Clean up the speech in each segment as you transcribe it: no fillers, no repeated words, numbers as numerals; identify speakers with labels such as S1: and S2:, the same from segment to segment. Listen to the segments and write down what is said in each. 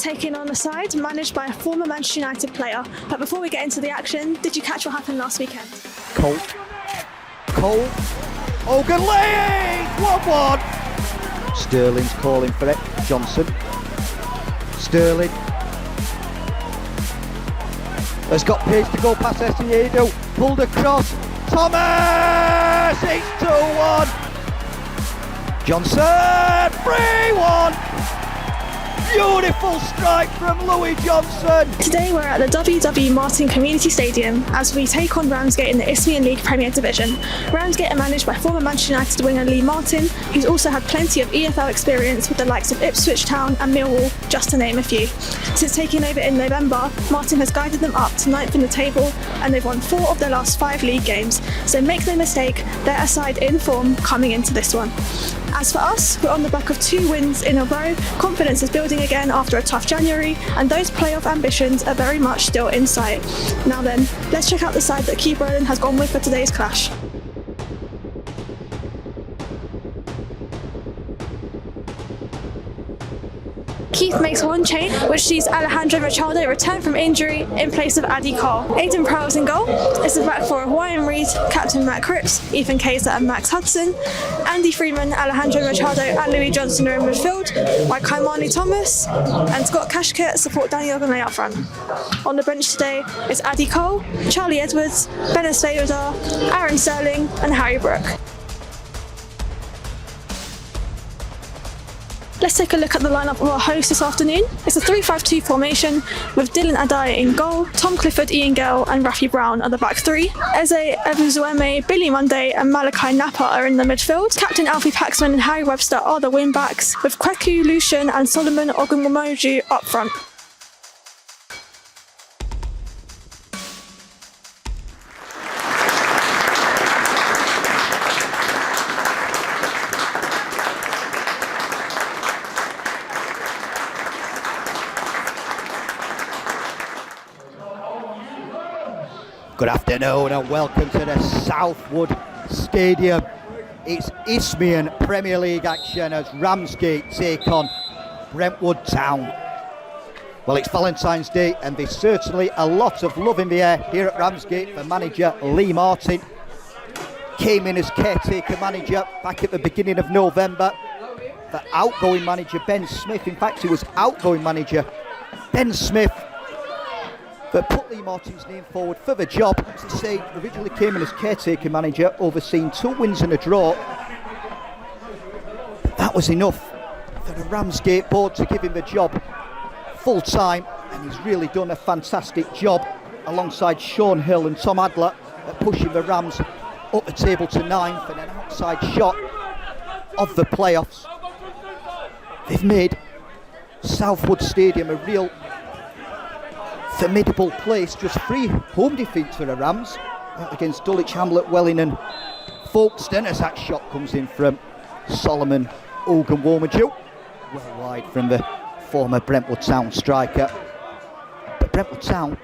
S1: taking on a side managed by a former Manchester United player. But before we get into the action, did you catch what happened last weekend?
S2: Cole, Ogunleye, 1-1. Sterling's calling for it, Johnson. Sterling has got pace to go past Esiedo, pulled across, Thomas, it's 2-1. Johnson, 3-1. Beautiful strike from Louis Johnson.
S1: Today we're at the W.W. Martin Community Stadium as we take on Ramsgate in the Isthmian League Premier Division. Ramsgate are managed by former Manchester United winger Lee Martin, who's also had plenty of EFL experience with the likes of Ipswich Town and Millwall, just to name a few. Since taking over in November, Martin has guided them up to 9th in the table and they've won 4 of their last 5 league games. So make no mistake, they're a side in form coming into this one. As for us, we're on the back of 2 wins in a row, confidence is building again after a tough January, and those playoff ambitions are very much still in sight. Now then, let's check out the side that Keith Rowland has gone with for today's clash. Keith makes one change, which sees Alejandro Machado return from injury in place of Addy Cole. Aidan Prowse in goal. This is back for Hawaiian Reid, Captain Matt Cripps, Ethan Kaiser and Max Hudson. Andy Freeman, Alejandro Machado and Louis Johnson are in midfield, while Kaimani Thomas and Scott Cashkett support Danny Ogunleye up front. On the bench today is Addy Cole, Charlie Edwards, Ben Esfeodar, Aaron Sterling and Harry Brook. Let's take a look at the lineup of our hosts this afternoon. It's a 3-5-2 formation with Dylan Adai in goal, Tom Clifford, Ian Gale and Rafi Brown are the back 3. Eze Ebuzueme, Billy Monday and Malachi Napa are in the midfield. Captain Alfie Paxman and Harry Webster are the wing backs, with Kweku Lucian and Solomon Ogunwomoju up front.
S2: Good afternoon and welcome to the Southwood Stadium. It's Isthmian Premier League action as Ramsgate take on Brentwood Town. Well, it's Valentine's Day and there's certainly a lot of love in the air here at Ramsgate for manager Lee Martin. Came in as caretaker manager back at the beginning of November. The outgoing manager Ben Smith, in fact it was outgoing manager Ben Smith that put Lee Martin's name forward for the job. As I say, originally came in as caretaker manager, overseeing 2 wins and a draw. But that was enough for the Ramsgate board to give him the job full time, and he's really done a fantastic job alongside Sean Hill and Tom Adler at pushing the Rams up the table to 9th and an outside shot of the playoffs. They've made Southwood Stadium a real formidable place. Just 3 home defeats for the Rams against Dulwich Hamlet, Welling and Folkestone, as that shot comes in from Solomon Ogunwomoju, well wide from the former Brentwood Town striker. But Brentwood Town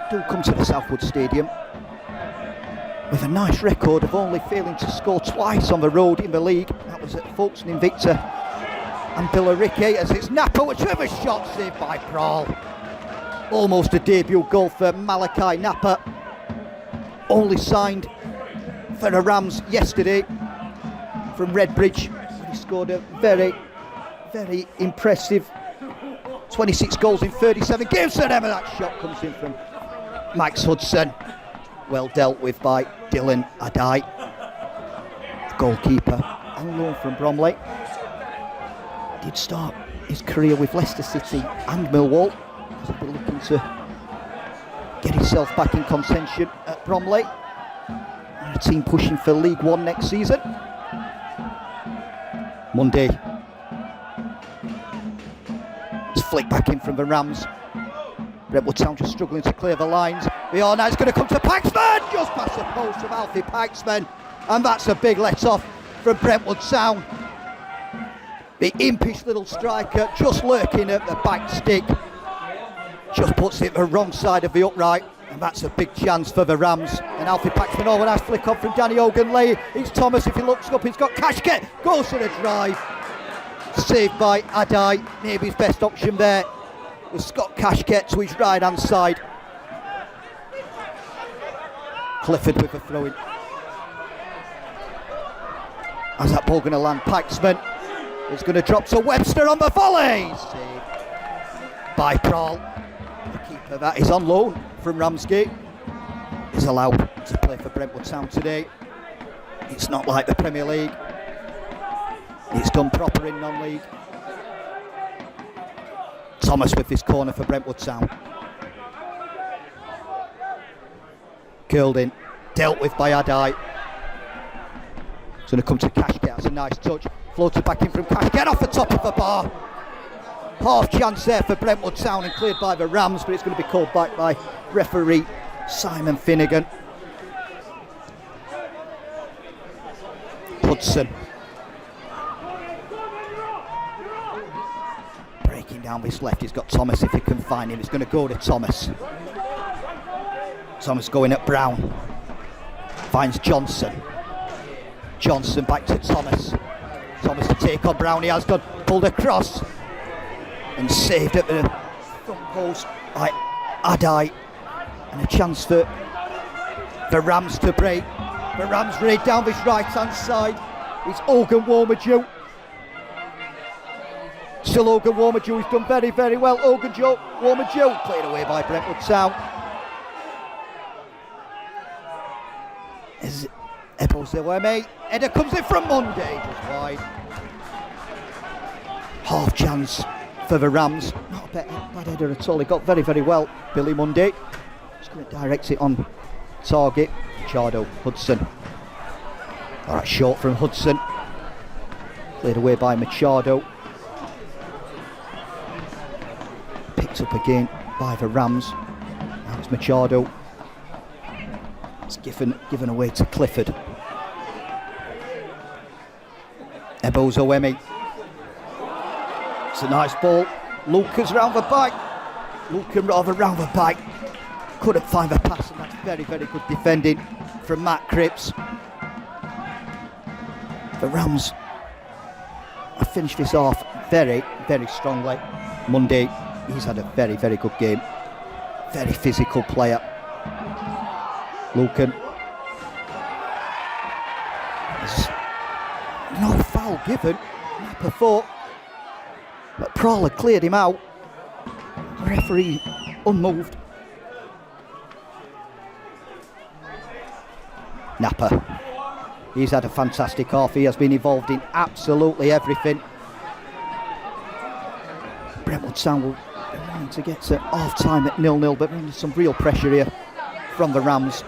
S2: do come to the Southwood Stadium with a nice record of only failing to score twice on the road in the league. That was at Folkestone Invicta and Billericay, as it's Napa, which with a shot saved by Brawl. Almost a debut goal for Malachi Napa, only signed for the Rams yesterday from Redbridge. He scored a very, very impressive 26 goals in 37 games for them, and that shot comes in from Max Hudson. Well dealt with by Dylan Adai, the goalkeeper, on loan from Bromley. Did start his career with Leicester City and Millwall. He'll be looking to get himself back in contention at Bromley. And a team pushing for League One next season. Monday. It's flicked back in from the Rams. Brentwood Town just struggling to clear the lines. The all night's going to come to Paxman, just past the post of Alfie Paxman. And that's a big let-off from Brentwood Town. The impish little striker just lurking at the back stick. Just puts it the wrong side of the upright, and that's a big chance for the Rams. And Alfie Paxman, a nice flick on from Danny Ogunleye. It's Thomas, if he looks up, he's got Cashkett, goes to the drive. Saved by Adai, maybe his best option there. with Scott Cashket to his right hand side. Clifford with a throw in. As that ball going to land, Paxman is going to drop to Webster on the volley. Saved by Prawl. The keeper that is on loan from Ramsgate is allowed to play for Brentwood Town today. It's not like the Premier League. It's done proper in non-league. Thomas with this corner for Brentwood Town. Curled in, dealt with by Adai. It's going to come to Cashket. That's a nice touch. Floated back in from Cashket off the top of the bar. Half chance there for Brentwood Town and cleared by the Rams, but it's going to be called back by referee Simon Finnegan. Hudson. Breaking down this left, he's got Thomas if he can find him. It's going to go to Thomas. Thomas going at Brown. Finds Johnson. Johnson back to Thomas. Thomas to take on Brown, he has done. Pulled across. And saved at the front post by Adai. And a chance for the Rams to break. The Rams raid down this right hand side. It's Ogun Womadew. Still Ogun Womadew, he's done very, very well. Ogun Womadew played away by Brentwood Town. Is Ebozeweme. Header comes in from Monday, just wide. Half chance for the Rams. Not a bad header at all. He got very, very well, Billy Monday. Just going to direct it on target. Machado, Hudson. Alright, short from Hudson. Played away by Machado. Picked up again by the Rams. Now it's Machado. It's given away to Clifford. Ebozeweme. It's a nice ball. Lucas round the back. Lucan rather round the back. Couldn't find the pass, and that's very, very good defending from Matt Cripps. The Rams have finished this off very, very strongly. Monday, he's had a very, very good game. Very physical player. Lucan. There's no foul given. Napa thought. But Prawl had cleared him out. The referee unmoved. Napa. He's had a fantastic half. He has been involved in absolutely everything. Brentwood Town will be wanting to get to half time at 0-0, but under some real pressure here from the Rams.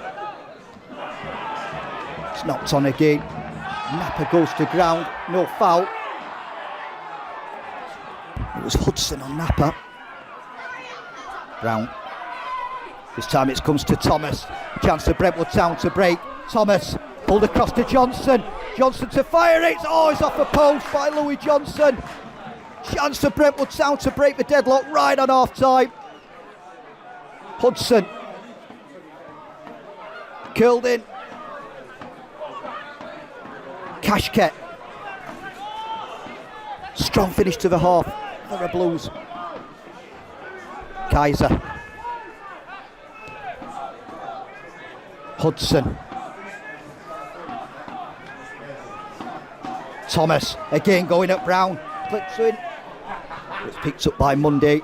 S2: It's knocked on again. Napa goes to ground. No foul. It was Hudson on Napa. Brown. This time it comes to Thomas. Chance for Brentwood Town to break. Thomas pulled across to Johnson. Johnson to fire it. Oh, it's off a post by Louis Johnson. Chance for Brentwood Town to break the deadlock right on half time. Hudson. Curled in. Cashket. Strong finish to the half for the Blues. Kaiser. Hudson. Thomas again going at Brown. Flips in. It's picked up by Monday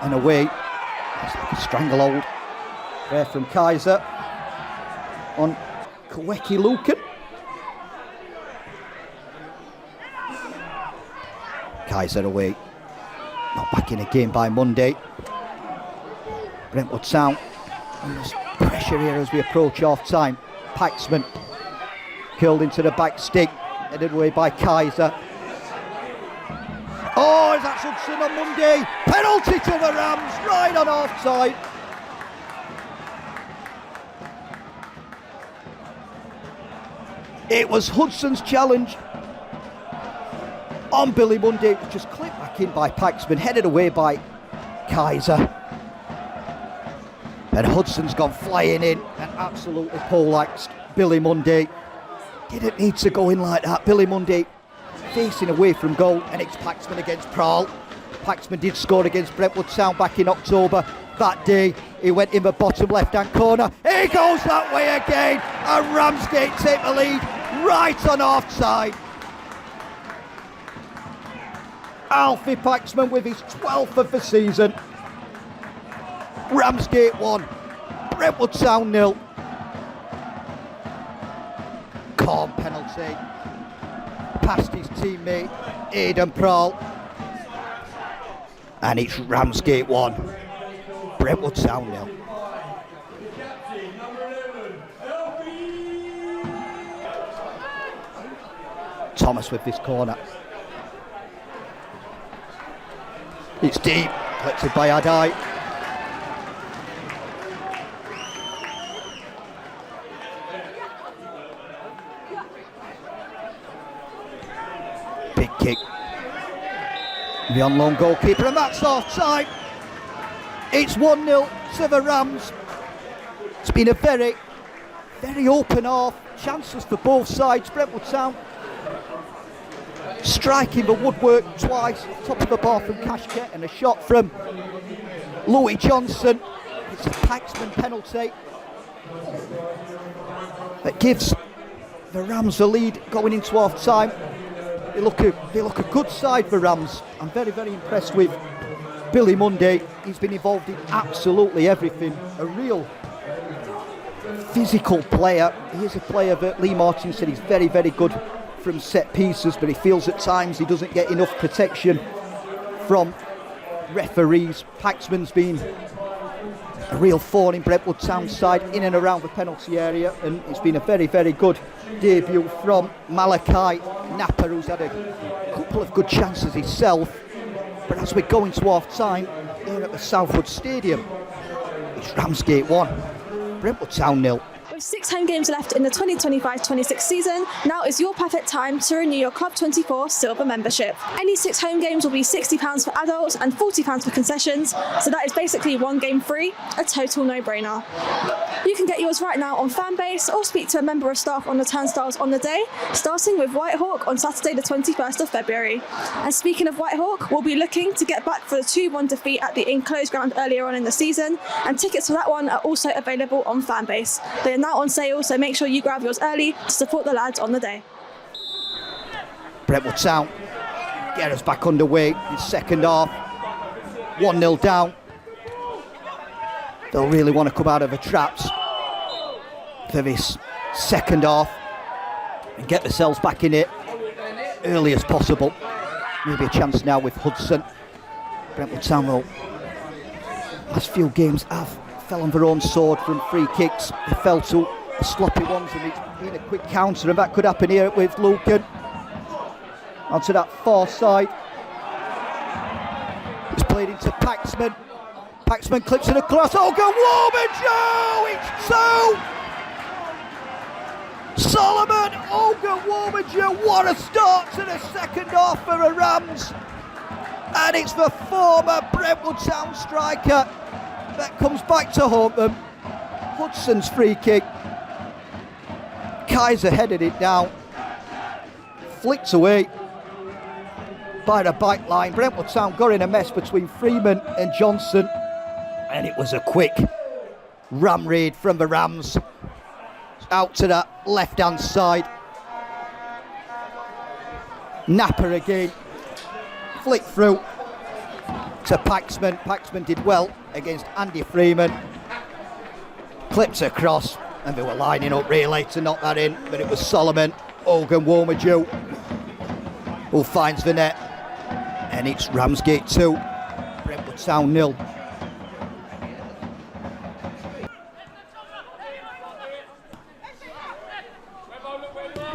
S2: and away. It's like a stranglehold there from Kaiser on Kweki Lucan. Kaiser away. Not back in again by Monday. Brentwood Town. And there's pressure here as we approach half time. Paxman curled into the back stick. Headed away by Kaiser. Oh, that's Hudson on Monday. Penalty to the Rams right on half time. It was Hudson's challenge on Billy Monday. It was just clipped back in by Paxman, headed away by Kaiser. And Hudson's gone flying in and absolutely poleaxed Billy Monday. Didn't need to go in like that. Billy Monday facing away from goal, and it's Paxman against Prawl. Paxman did score against Brentwood Town back in October. That day, he went in the bottom left-hand corner. He goes that way again, and Ramsgate take the lead right on half-time. Alfie Paxman with his 12th of the season. Ramsgate 1, Brentwood Town 0. Corn penalty past his teammate Aidan Prawl, and it's Ramsgate 1, Brentwood Town 0. Thomas with this corner. It's deep, collected by Adai. Big kick. The on-loan goalkeeper, and that's half-time. It's 1-0 to the Rams. It's been a very, very open half. Chances for both sides. Brentwood Town striking the woodwork twice. Top of the bar from Kashket, and a shot from Louis Johnson. It's a Paxman penalty that gives the Rams the lead going into half-time. They look a good side, the Rams. I'm very, very impressed with Billy Munday. He's been involved in absolutely everything. A real physical player. He is a player that Lee Martin said he's very, very good from set pieces, but he feels at times he doesn't get enough protection from referees. Paxman's been a real thorn in Brentwood Town's side in and around the penalty area, and it's been a very, very good debut from Malachi Napper, who's had a couple of good chances himself. But as we go into half-time here at the Southwood Stadium, it's Ramsgate 1, Brentwood Town 0.
S1: With 6 home games left in the 2025-26 season, now is your perfect time to renew your Club 24 Silver membership. Any 6 home games will be £60 for adults and £40 for concessions, so that is basically 1 game free, a total no-brainer. You can get yours right now on Fanbase or speak to a member of staff on the turnstiles on the day, starting with Whitehawk on Saturday the 21st of February. And speaking of Whitehawk, we'll be looking to get back for the 2-1 defeat at the enclosed ground earlier on in the season, and tickets for that one are also available on Fanbase. They are now on sale, so make sure you grab yours early to support the lads on the day.
S2: Brentwood Town get us back underway in second half. 1-0 down. They'll really want to come out of the traps for this second half and get themselves back in it early as possible. Maybe a chance now with Hudson. Brentwood Town, though, last few games have fell on their own sword from free kicks. They fell to sloppy ones, and it's been a quick counter, and that could happen here with Lucan. Onto that far side. It's played into Paxman. Paxman clips it across. Ogun Warmajoe! It's 2! Solomon Ogun Warmajoe. What a start to the second half for the Rams. And it's the former Brentwood Town striker that comes back to haunt them. Hudson's free kick. Kaiser headed it down. Flicked away by the back line. Brentwood Town got in a mess between Freeman and Johnson, and it was a quick ram raid from the Rams out to that left hand side. Napper again, flick through to Paxman. Paxman did well against Andy Freeman, clips across, and they were lining up really to knock that in, but it was Solomon Ogun Warmajoe who finds the net, and it's Ramsgate 2, Brentwood Town 0.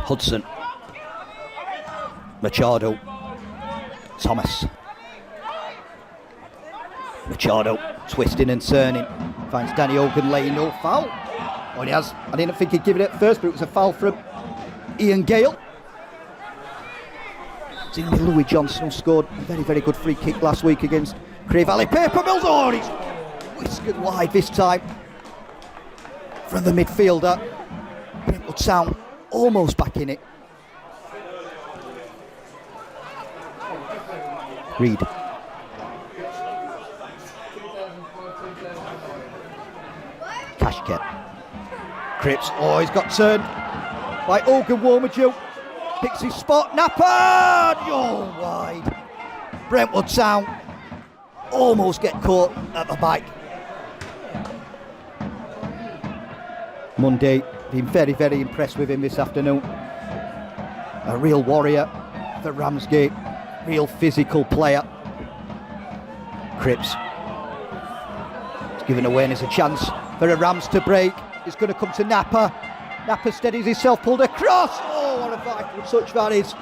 S2: Hudson, Machado, Thomas. Machado twisting and turning, finds Danny Ogun laying no foul. Oh, he has. I didn't think he'd give it at first, but it was a foul from Ian Gale. It's only Louis Johnson who scored a very, very good free kick last week against Cray Valley Paper Mills. Oh, he's whiskered wide this time from the midfielder. Brentwood Town almost back in it. Reed. Kashket. Cripps, oh, he's got turned by Ogun Womadju. Picks his spot, Napa! Oh, wide. Brentwood Town almost get caught at the back. Monday, been very, very impressed with him this afternoon. A real warrior for Ramsgate, real physical player. Cripps. It's given awareness a chance for a Rams to break. It's going to come to Napa. Napa steadies himself, pulled across. Oh, what a vital touch that is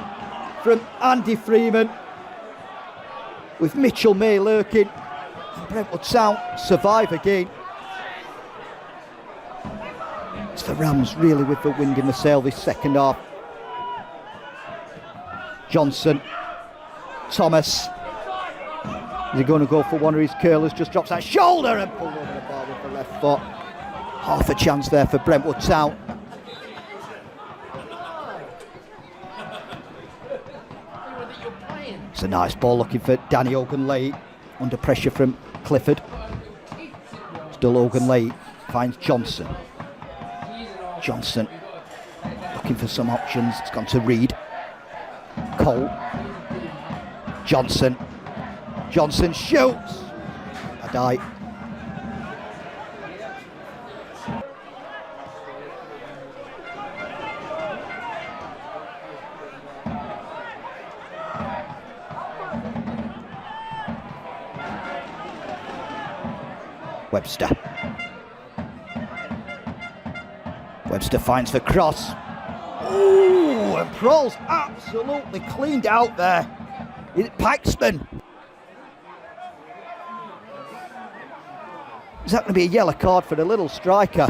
S2: from Andy Freeman. With Mitchell May lurking. And Brentwood Town survive again. It's the Rams really with the wind in the sail this second half. Johnson. Thomas. Is he going to go for one of his curlers? Just drops that shoulder and pulled over the bar with the left foot. Half a chance there for Brentwood Town. It's a nice ball looking for Danny Ogunleye. Under pressure from Clifford. Still Ogunleye finds Johnson. Johnson looking for some options. It's gone to Reed. Cole. Johnson. Johnson shoots. Adai. Webster. Webster finds the cross. Ooh, and Prohl's absolutely cleaned out there. It's Paxman. Is that going to be a yellow card for the little striker?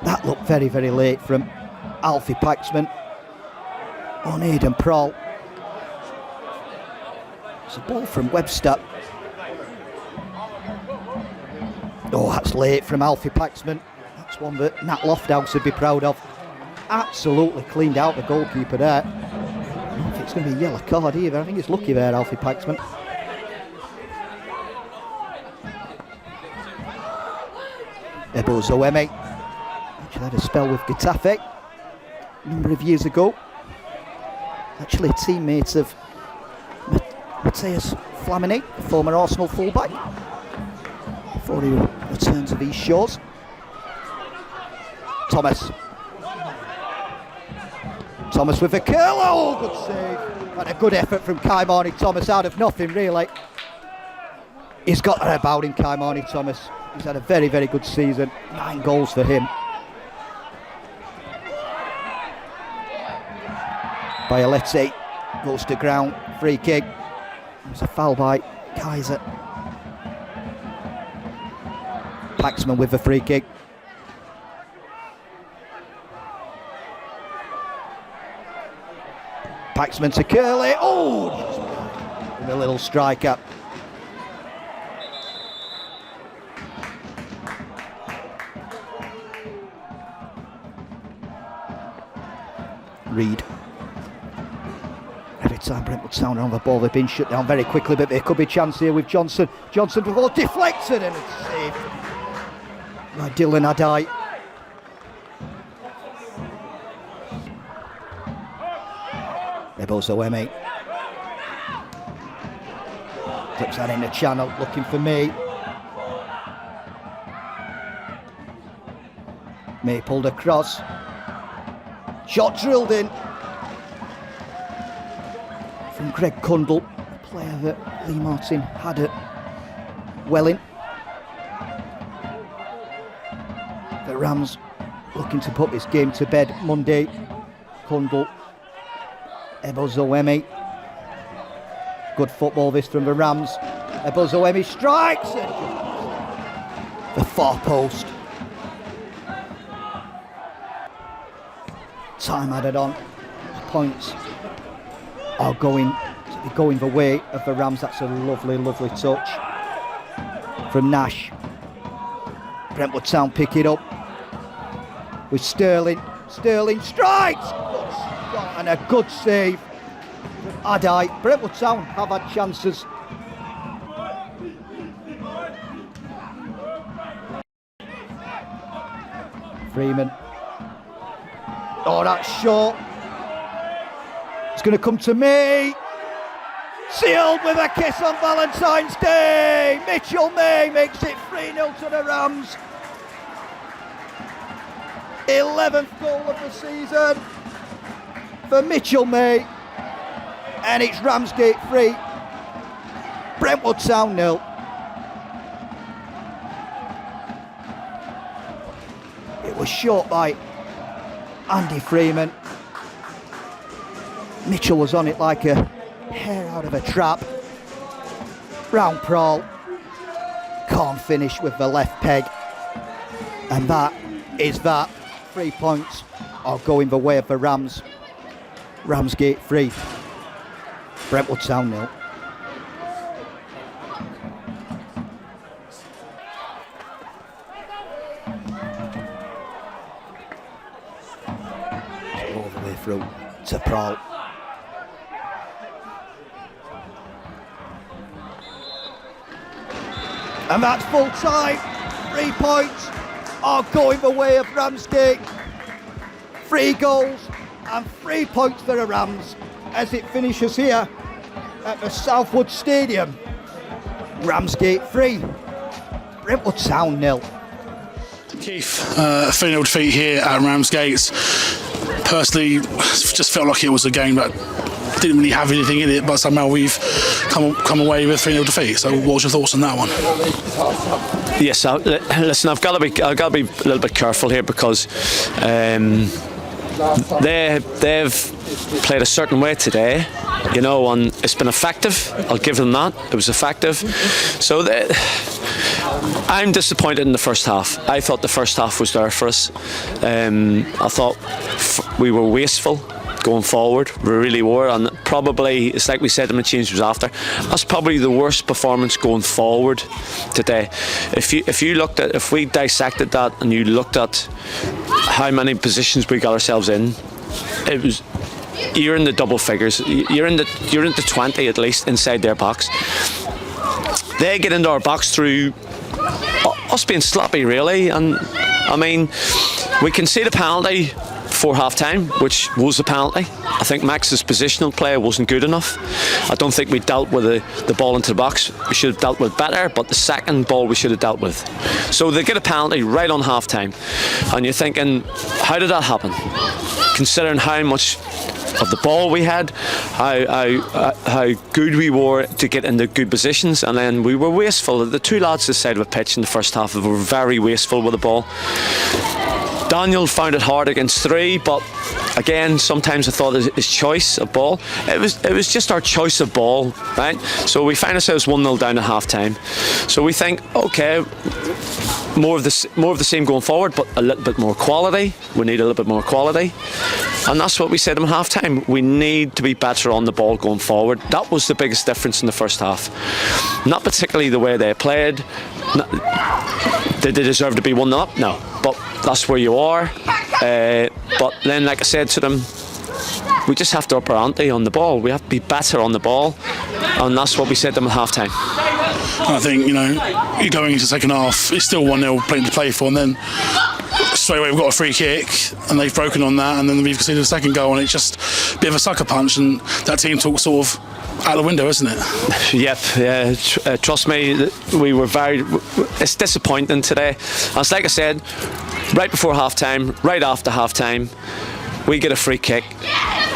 S2: That looked very, very late from Alfie Paxman on Aidan Prohl. It's a ball from Webster. Oh, that's late from Alfie Paxman. That's one that Nat Lofthouse would be proud of. Absolutely cleaned out the goalkeeper there. I don't know if it's going to be a yellow card either. I think it's lucky there, Alfie Paxman. Ebo Zoemi. Actually had a spell with Getafe a number of years ago. Actually teammates of Matthias Flamini, former Arsenal fullback, before he returned to these shores. Thomas. Thomas with a curl. Oh, good save. And a good effort from Kaimani Thomas out of nothing, really. He's got that about him, Kaimani Thomas. He's had a very, very good season. 9 goals for him. Bialetti goes to ground. Free kick. It's a foul by Kaiser. Paxman with the free kick. Paxman to Curley. Oh! The little striker. Reed. Every time Brentwood Town are on the ball, they've been shut down very quickly, but there could be a chance here with Johnson. Johnson with all deflected and it's saved by Dylan Adai. Ebo Zoemi. Clips that in the channel, looking for May. May pulled across. Shot drilled in. From Greg Cundle, a player that Lee Martin had at Welling. The Rams looking to put this game to bed Monday. Cundle. Ebo Zoemi. Good football this from the Rams. Ebo Zoemi strikes and the far post. Time added on. Points are going the way of the Rams. That's a lovely, lovely touch from Nash. Brentwood Town pick it up with Sterling. Sterling strikes! And a good save from Adai. Brentwood Town have had chances Freeman. Oh, that's short. It's going to come to me. Sealed with a kiss on Valentine's Day. Mitchell May makes it 3-0 to the Rams. 11th goal of the season for Mitchell May. And it's Ramsgate 3, Brentwood Town 0. It was short by Andy Freeman. Mitchell was on it like a hare out of a trap. Round prawl. Can't finish with the left peg. And that is that. 3 points are going the way of the Rams. Ramsgate 3, Brentwood Town 0. All the way through to Prawl. And that's full time. 3 points are going the way of Ramsgate. 3 goals and 3 points for the Rams as it finishes here at the Southwood Stadium. Ramsgate 3, Brentwood Town 0.
S3: Keith, 3-0 defeat here at Ramsgate. Personally, just felt like it was a game that didn't really have anything in it, but somehow we've come away with a 3-0 defeat. So what was your thoughts on that one?
S4: Yes, listen, I've got to be a little bit careful here because they've played a certain way today, you know, and it's been effective. I'll give them that. It was effective. So I'm disappointed in the first half. I thought the first half was there for us. I thought we were wasteful going forward. We really were, and probably it's like we said in the change was after. That's probably the worst performance going forward today. If we dissected that and you looked at how many positions we got ourselves in, it was. You're in the double figures. You're in the 20 at least inside their box. They get into our box through us being sloppy, really. And I mean, we conceded a penalty before half time, which was a penalty. I think Max's positional play wasn't good enough. I don't think we dealt with the ball into the box. We should have dealt with better, but the second ball we should have dealt with. So they get a penalty right on half time, and you're thinking, how did that happen? Considering how much of the ball we had, how good we were to get into good positions, and then we were wasteful. The two lads this side of the pitch in the first half were very wasteful with the ball. Daniel found it hard against 3, but again, sometimes I thought his choice of ball, it was just our choice of ball, right? So we find ourselves 1-0 down at half time. So we think, okay, more of the same going forward, but a little bit more quality. We need a little bit more quality, and that's what we said at half time. We need to be better on the ball going forward. That was the biggest difference in the first half. Not particularly the way they played. Did they deserve to be 1-0 up? No, but that's where you are. But then, like I said to them, we just have to up our ante on the ball. We have to be better on the ball, and that's what we said to them at half time.
S3: I think, you're going into the second half, it's still 1-0, plenty to play for, and then straight away we've got a free kick, and they've broken on that, and then we've conceded a second goal, and it's just a bit of a sucker punch, and that team talk sort of out the window, isn't it?
S4: Yep, yeah. Trust me, we were it's disappointing today. And it's like I said, right before half time, right after half time, we get a free kick.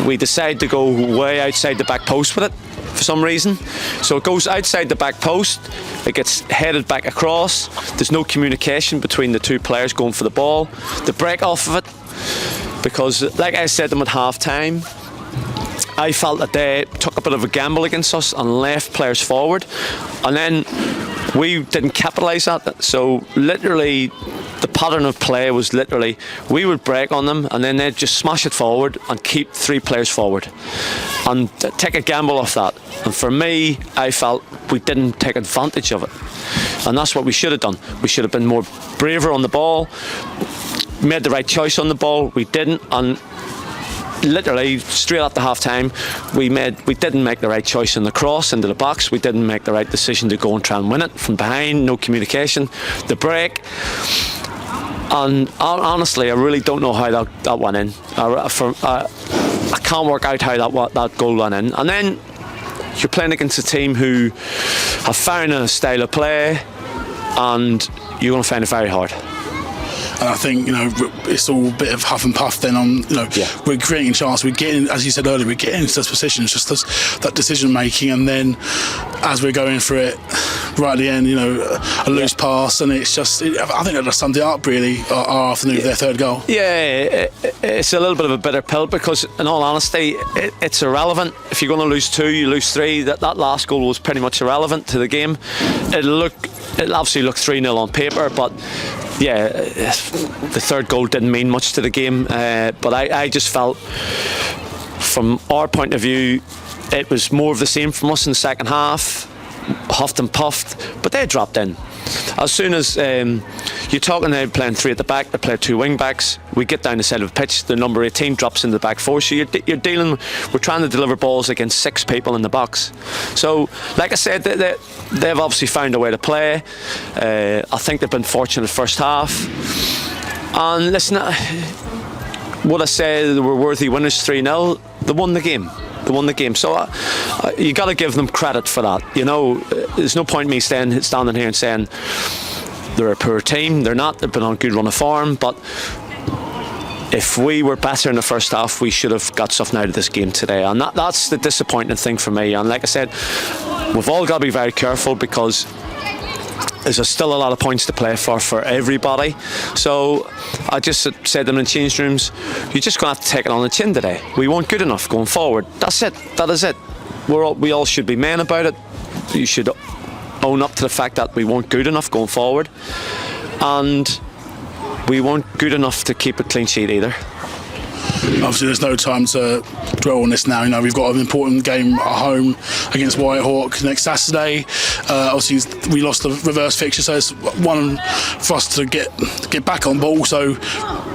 S4: We decide to go way outside the back post with it for some reason. So it goes outside the back post, it gets headed back across. There's no communication between the two players going for the ball. They break off of it because, like I said to them at half time, I felt that they took a bit of a gamble against us and left players forward, and then we didn't capitalise that. So literally the pattern of play was literally we would break on them and then they'd just smash it forward and keep 3 players forward and take a gamble off that. And for me, I felt we didn't take advantage of it, and that's what we should have done. We should have been more braver on the ball, made the right choice on the ball. We didn't, and literally straight after half time we didn't make the right choice in the cross into the box. We didn't make the right decision to go and try and win it from behind. No communication. The break, And honestly, I really don't know how that went in. I can't work out how that goal went in. And then you're playing against a team who have found a style of play, and you're going to find it very hard.
S3: And I think, it's all a bit of huff and puff then on, we're creating chances, we're getting, as you said earlier, we're getting into those positions, just that decision making, and then as we're going for it, right at the end, a loose pass, and it's just, I think that just summed it up really, our afternoon with their third goal.
S4: Yeah, it's a little bit of a bitter pill because, in all honesty, it's irrelevant. If you're going to lose 2, you lose 3. That last goal was pretty much irrelevant to the game. It obviously looked 3-0 on paper, but yeah, the third goal didn't mean much to the game. But I just felt, from our point of view, it was more of the same from us in the second half. Huffed and puffed, but they dropped in. As soon as you're talking about playing 3 at the back, they play 2 wing backs. We get down the side of the pitch, the number 18 drops into the back 4. So we're trying to deliver balls against 6 people in the box. So, like I said, they've obviously found a way to play. I think they've been fortunate first half. And listen, would I say they were worthy winners 3-0? They won the game. So you got to give them credit for that. There's no point in me standing here and saying they're a poor team. They're not. They've been on a good run of form. But if we were better in the first half, we should have got something out of this game today. And that's the disappointing thing for me. And like I said, we've all got to be very careful because there's still a lot of points to play for everybody. So I just said to them in change rooms, you're just going to have to take it on the chin today. We weren't good enough going forward. That's it. That is it. We all should be men about it. You should own up to the fact that we weren't good enough going forward, and we weren't good enough to keep a clean sheet either.
S3: Obviously, there's no time to dwell on this now. We've got an important game at home against Whitehawk next Saturday. Obviously, we lost the reverse fixture, so it's one for us to get back on, but also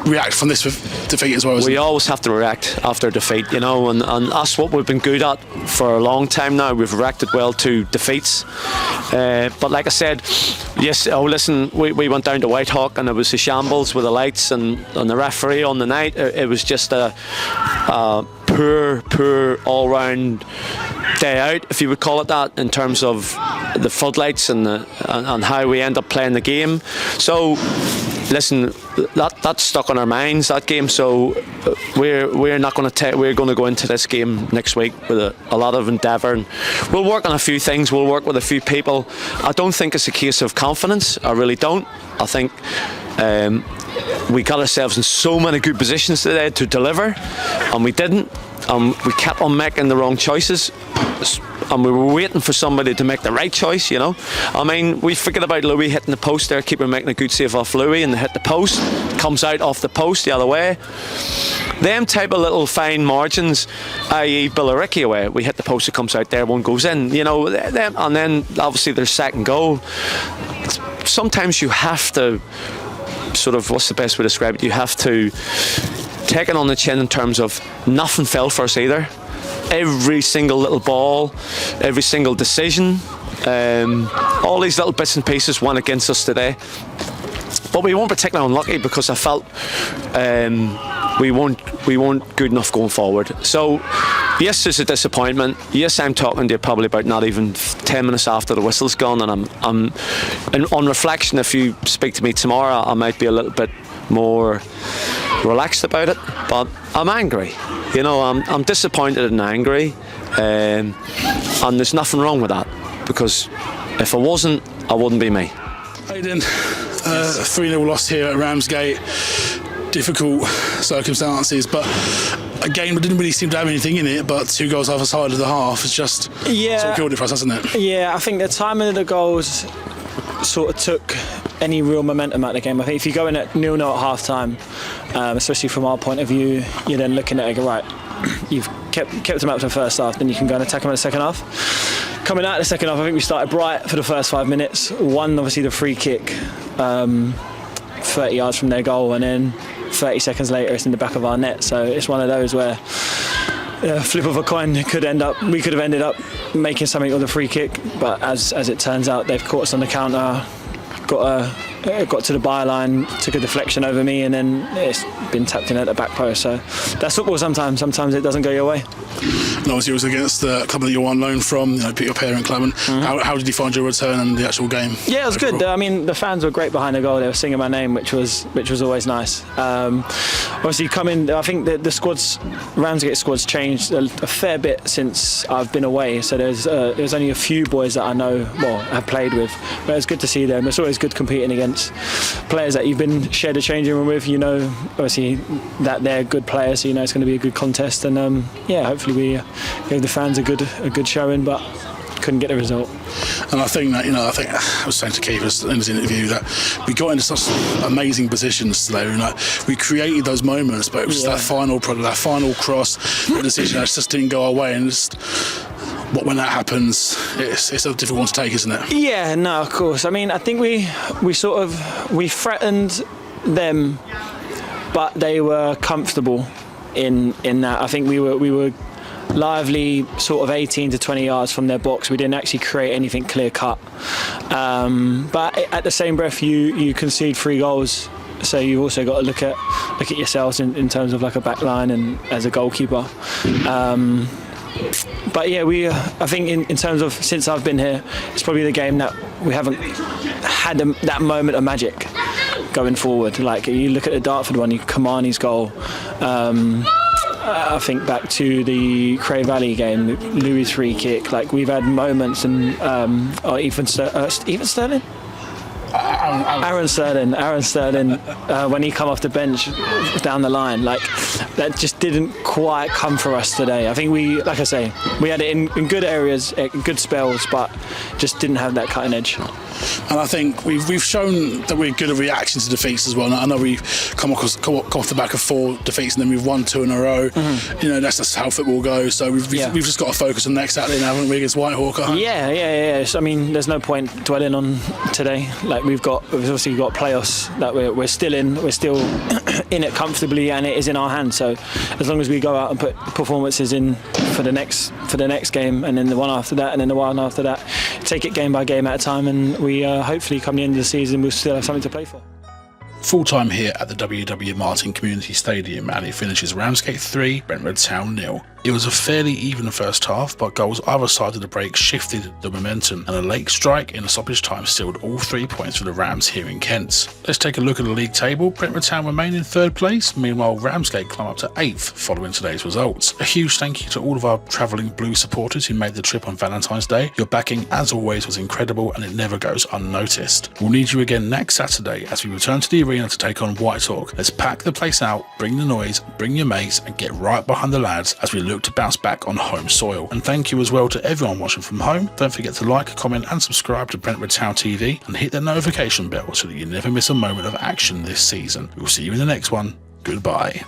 S3: react from this defeat as well.
S4: We always have to react after defeat, and that's what we've been good at for a long time now. We've reacted well to defeats. But like I said, yes, listen, we went down to Whitehawk and it was a shambles with the lights and the referee on the night. It was just a poor all-round day out, if you would call it that, in terms of the floodlights and how we end up playing the game. So listen, that's stuck on our minds, that game. So we're not going to we're going to go into this game next week with a lot of endeavour, and we'll work on a few things. We'll work with a few people. I don't think it's a case of confidence. I really don't. I think we got ourselves in so many good positions today to deliver, and we didn't. We kept on making the wrong choices, and we were waiting for somebody to make the right choice, I mean, we forget about Louis hitting the post there, keeper making a good save off Louis, and they hit the post, comes out off the post the other way. Them type of little fine margins, i.e. Billericay away, we hit the post, it comes out there, one goes in, and then obviously their second goal. Sometimes you have to sort of, what's the best way to describe it, you have to take it on the chin in terms of nothing fell for us either. Every single little ball, every single decision, all these little bits and pieces went against us today. But we weren't particularly unlucky because I felt we weren't good enough going forward. So yes, there's a disappointment. Yes, I'm talking to you probably about not even 10 minutes after the whistle's gone, and and on reflection, if you speak to me tomorrow, I might be a little bit more relaxed about it. But I'm angry. I'm disappointed and angry, and there's nothing wrong with that, because if I wasn't, I wouldn't be me.
S3: Aidan, 3-0 loss here at Ramsgate. Difficult circumstances, but a game that didn't really seem to have anything in it, but 2 goals either side of the half has just sort of killed it for us, hasn't it?
S5: Yeah, I think the timing of the goals sort of took any real momentum out of the game. I think if you go in at 0-0 at half time, especially from our point of view, you're then looking at it, right, you've kept them up to the first half, then you can go and attack them in the second half. Coming out of the second half, I think we started bright for the first 5 minutes. One, obviously the free kick, 30 yards from their goal, and then 30 seconds later it's in the back of our net. So it's one of those where flip of a coin, we could have ended up making something with a free kick, but as it turns out, they've caught us on the counter, got got to the byline, took a deflection over me, and then it's been tapped in at the back post. So that's football sometimes. Sometimes it doesn't go your way.
S3: And obviously it was against the club that you're on loan from, your parent club. And how did you find your return and the actual game?
S5: Yeah, it was good. I mean, the fans were great behind the goal. They were singing my name, which was always nice. Obviously, I think the Ramsgate squad's changed a fair bit since I've been away. So there's only a few boys that I know, have played with. But it's good to see them. It's always good competing against players that you've been shared a changing room with. Obviously that they're good players. So it's going to be a good contest. And hopefully we gave the fans a good showing, but couldn't get the result.
S3: And I think that I was saying to Keith in his interview that we got into such amazing positions today. We created those moments, but it was that final product, that final cross, the decision that just didn't go our way. And when that happens, it's a difficult one to take, isn't it? Yeah,
S5: no, of course. I mean, I think we threatened them, but they were comfortable in that. I think we were lively, sort of 18 to 20 yards from their box. We didn't actually create anything clear cut. But at the same breath, you concede 3 goals. So you've also got to look at yourselves in terms of like a back line and as a goalkeeper. But I think in terms of since I've been here, it's probably the game that we haven't had that moment of magic going forward. Like you look at the Dartford one, Kamani's goal. I think back to the Cray Valley game, Louis' free kick. Like we've had moments, and even Sterling. Aaron Sterling, when he come off the bench down the line, like that just didn't quite come for us today. I think we had it in good areas, good spells, but just didn't have that cutting edge.
S3: And I think we've shown that we're good at reaction to defeats as well. I know we've come off the back of 4 defeats and then we've won 2 in a row. That's just how football goes. So we've just got to focus on next Saturday now, haven't we, against Whitehawk?
S5: Yeah. So, I mean, there's no point dwelling on today. Like we've obviously got playoffs that we're still in. We're still in it comfortably, and it is in our hands. So as long as we go out and put performances in for the next game, and then the one after that, and then the one after that, take it game by game at a time, and we hopefully come the end of the season we'll still have something to play for.
S3: Full time here at the W.W. Martin Community Stadium, and it finishes Ramsgate 3, Brentwood Town 0. It was a fairly even first half, but goals either side of the break shifted the momentum, and a late strike in the stoppage time sealed all 3 points for the Rams here in Kent. Let's take a look at the league table. Brentwood Town remain in 3rd place, meanwhile Ramsgate climb up to 8th following today's results. A huge thank you to all of our travelling Blue supporters who made the trip on Valentine's Day. Your backing, as always, was incredible, and it never goes unnoticed. We'll need you again next Saturday as we return to the arena to take on Whitehawk. Let's pack the place out, bring the noise, bring your mates, and get right behind the lads as we look to bounce back on home soil. And thank you as well to everyone watching from home. Don't forget to like, comment and subscribe to Brentwood Town TV and hit that notification bell so that you never miss a moment of action this season. We'll see you in the next one. Goodbye.